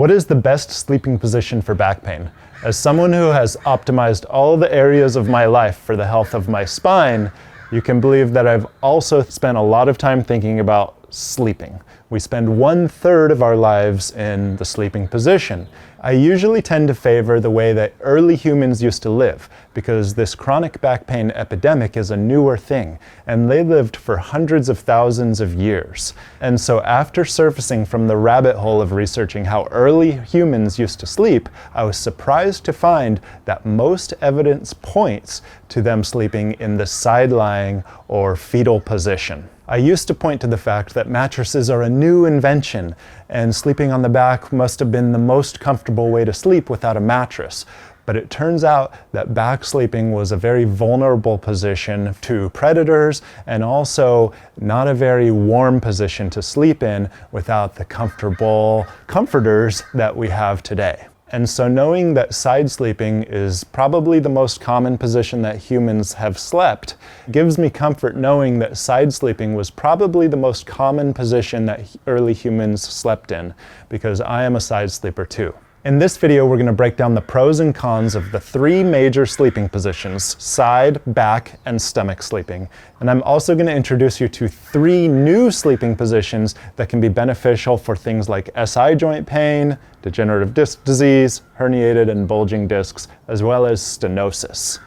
What is the best sleeping position for back pain? As someone who has optimized all the areas of my life for the health of my spine, you can believe that I've also spent a lot of time thinking about sleeping. We spend 1/3 of our lives in the sleeping position. I usually tend to favor the way that early humans used to live, because this chronic back pain epidemic is a newer thing, and they lived for hundreds of thousands of years. And so after surfacing from the rabbit hole of researching how early humans used to sleep, I was surprised to find that most evidence points to them sleeping in the side-lying or fetal position. I used to point to the fact that mattresses are a new invention, and sleeping on the back must have been the most comfortable way to sleep without a mattress. But it turns out that back sleeping was a very vulnerable position to predators, and also not a very warm position to sleep in without the comfortable comforters that we have today. And so knowing that side sleeping is probably the most common position that humans have slept gives me comfort knowing that side sleeping was probably the most common position that early humans slept in, because I am a side sleeper too. In this video, we're going to break down the pros and cons of the 3 major sleeping positions: side, back, and stomach sleeping. And I'm also going to introduce you to 3 new sleeping positions that can be beneficial for things like SI joint pain, degenerative disc disease, herniated and bulging discs, as well as stenosis.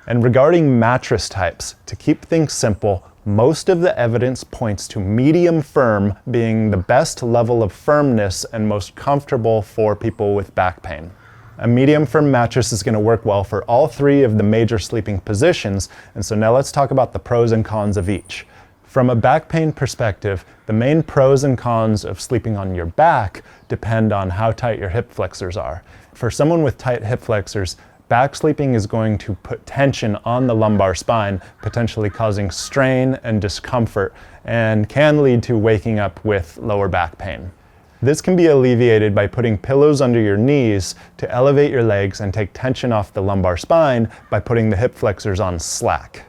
And regarding mattress types, to keep things simple, most of the evidence points to medium firm being the best level of firmness and most comfortable for people with back pain. A medium firm mattress is going to work well for all 3 of the major sleeping positions, and so now let's talk about the pros and cons of each. From a back pain perspective, the main pros and cons of sleeping on your back depend on how tight your hip flexors are. For someone with tight hip flexors, back sleeping is going to put tension on the lumbar spine, potentially causing strain and discomfort, and can lead to waking up with lower back pain. This can be alleviated by putting pillows under your knees to elevate your legs and take tension off the lumbar spine by putting the hip flexors on slack.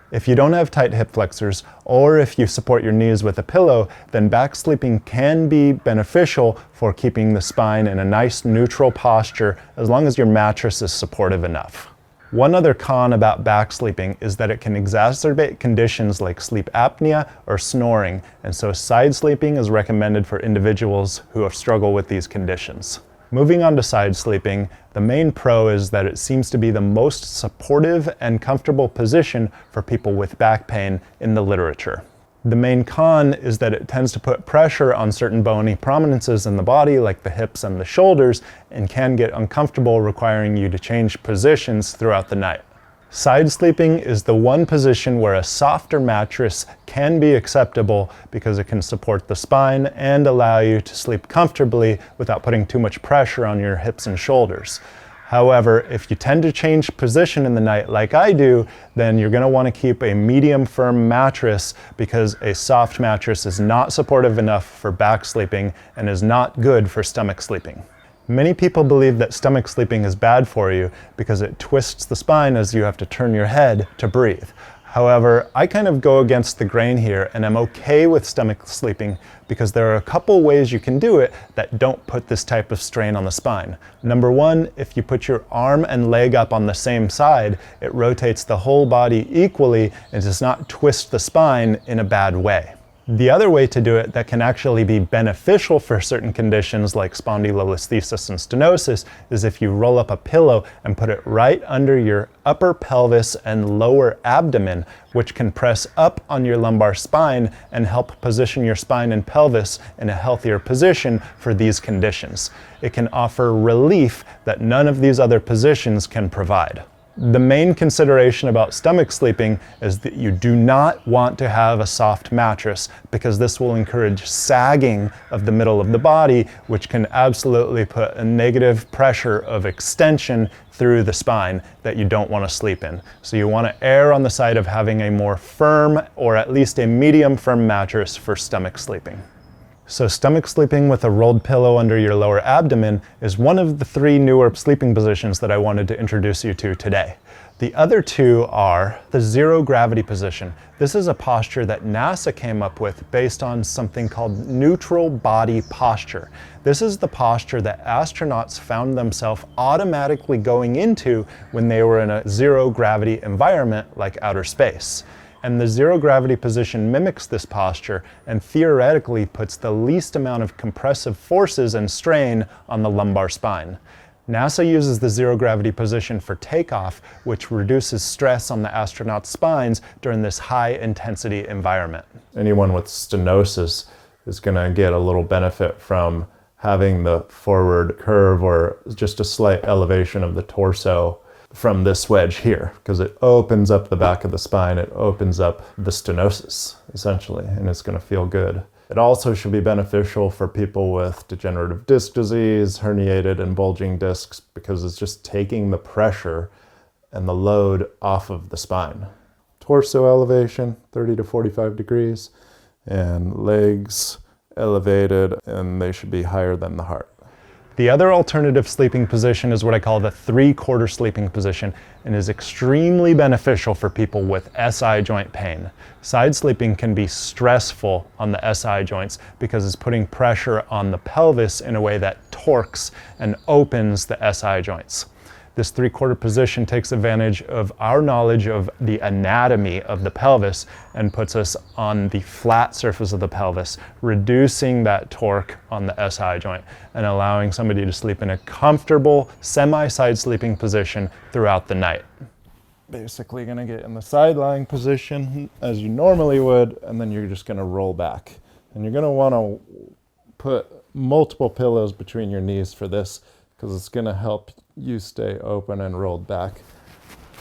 If you don't have tight hip flexors, or if you support your knees with a pillow, then back sleeping can be beneficial for keeping the spine in a nice neutral posture as long as your mattress is supportive enough. One other con about back sleeping is that it can exacerbate conditions like sleep apnea or snoring, and so side sleeping is recommended for individuals who struggle with these conditions. Moving on to side sleeping, the main pro is that it seems to be the most supportive and comfortable position for people with back pain in the literature. The main con is that it tends to put pressure on certain bony prominences in the body, like the hips and the shoulders, and can get uncomfortable, requiring you to change positions throughout the night. Side sleeping is the one position where a softer mattress can be acceptable because it can support the spine and allow you to sleep comfortably without putting too much pressure on your hips and shoulders. However, if you tend to change position in the night like I do, then you're going to want to keep a medium firm mattress, because a soft mattress is not supportive enough for back sleeping and is not good for stomach sleeping. Many people believe that stomach sleeping is bad for you because it twists the spine as you have to turn your head to breathe. However, I kind of go against the grain here, and I'm okay with stomach sleeping because there are a couple ways you can do it that don't put this type of strain on the spine. Number 1, if you put your arm and leg up on the same side, it rotates the whole body equally and does not twist the spine in a bad way. The other way to do it that can actually be beneficial for certain conditions like spondylolisthesis and stenosis is if you roll up a pillow and put it right under your upper pelvis and lower abdomen, which can press up on your lumbar spine and help position your spine and pelvis in a healthier position for these conditions. It can offer relief that none of these other positions can provide. The main consideration about stomach sleeping is that you do not want to have a soft mattress, because this will encourage sagging of the middle of the body, which can absolutely put a negative pressure of extension through the spine that you don't want to sleep in. So you want to err on the side of having a more firm, or at least a medium firm mattress for stomach sleeping. So stomach sleeping with a rolled pillow under your lower abdomen is one of the 3 newer sleeping positions that I wanted to introduce you to today. The other 2 are the zero gravity position. This is a posture that NASA came up with based on something called neutral body posture. This is the posture that astronauts found themselves automatically going into when they were in a zero gravity environment like outer space. And the zero gravity position mimics this posture and theoretically puts the least amount of compressive forces and strain on the lumbar spine. NASA uses the zero gravity position for takeoff, which reduces stress on the astronauts' spines during this high intensity environment. Anyone with stenosis is going to get a little benefit from having the forward curve or just a slight elevation of the torso from this wedge here, because it opens up the back of the spine, it opens up the stenosis essentially, and it's going to feel good. It also should be beneficial for people with degenerative disc disease, herniated and bulging discs, because it's just taking the pressure and the load off of the spine. Torso elevation, 30 to 45 degrees, and legs elevated, and they should be higher than the heart. The other alternative sleeping position is what I call the 3/4 sleeping position, and is extremely beneficial for people with SI joint pain. Side sleeping can be stressful on the SI joints because it's putting pressure on the pelvis in a way that torques and opens the SI joints. This 3/4 position takes advantage of our knowledge of the anatomy of the pelvis and puts us on the flat surface of the pelvis, reducing that torque on the SI joint and allowing somebody to sleep in a comfortable semi-side sleeping position throughout the night. Basically going to get in the side lying position as you normally would, and then you're just going to roll back. And you're going to want to put multiple pillows between your knees for this, because it's going to help you stay open and rolled back.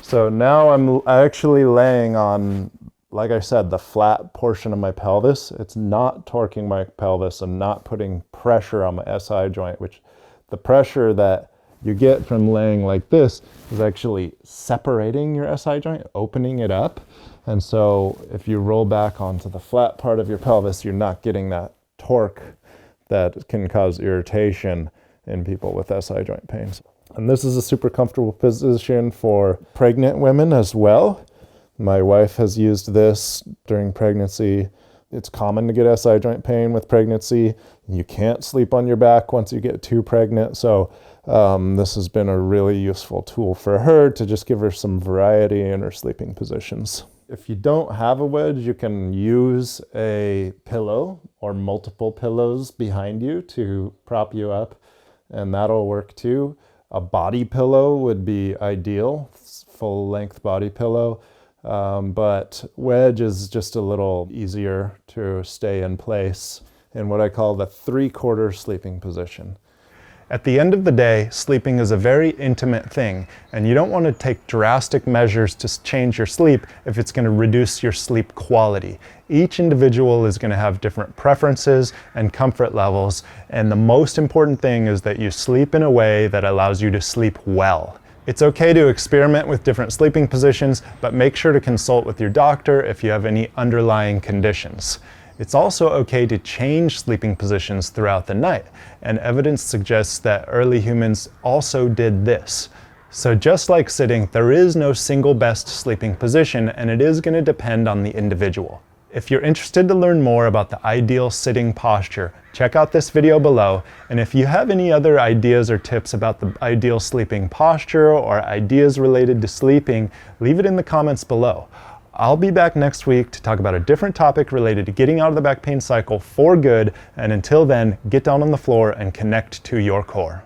So now I'm actually laying on, like I said, the flat portion of my pelvis. It's not torquing my pelvis and not putting pressure on my SI joint, which the pressure that you get from laying like this is actually separating your SI joint, opening it up. And so if you roll back onto the flat part of your pelvis, you're not getting that torque that can cause irritation in people with SI joint pains. And this is a super comfortable position for pregnant women as well. My wife has used this during pregnancy. It's common to get SI joint pain with pregnancy. You can't sleep on your back once you get too pregnant. So this has been a really useful tool for her to just give her some variety in her sleeping positions. If you don't have a wedge, you can use a pillow or multiple pillows behind you to prop you up, and that'll work too. A body pillow would be ideal, full length body pillow, but wedge is just a little easier to stay in place in what I call the 3/4 sleeping position. At the end of the day, sleeping is a very intimate thing, and you don't want to take drastic measures to change your sleep if it's going to reduce your sleep quality. Each individual is going to have different preferences and comfort levels, and the most important thing is that you sleep in a way that allows you to sleep well. It's okay to experiment with different sleeping positions, but make sure to consult with your doctor if you have any underlying conditions. It's also okay to change sleeping positions throughout the night, and evidence suggests that early humans also did this. So just like sitting, there is no single best sleeping position, and it is going to depend on the individual. If you're interested to learn more about the ideal sitting posture, check out this video below, and if you have any other ideas or tips about the ideal sleeping posture or ideas related to sleeping, leave it in the comments below. I'll be back next week to talk about a different topic related to getting out of the back pain cycle for good, and until then, get down on the floor and connect to your core.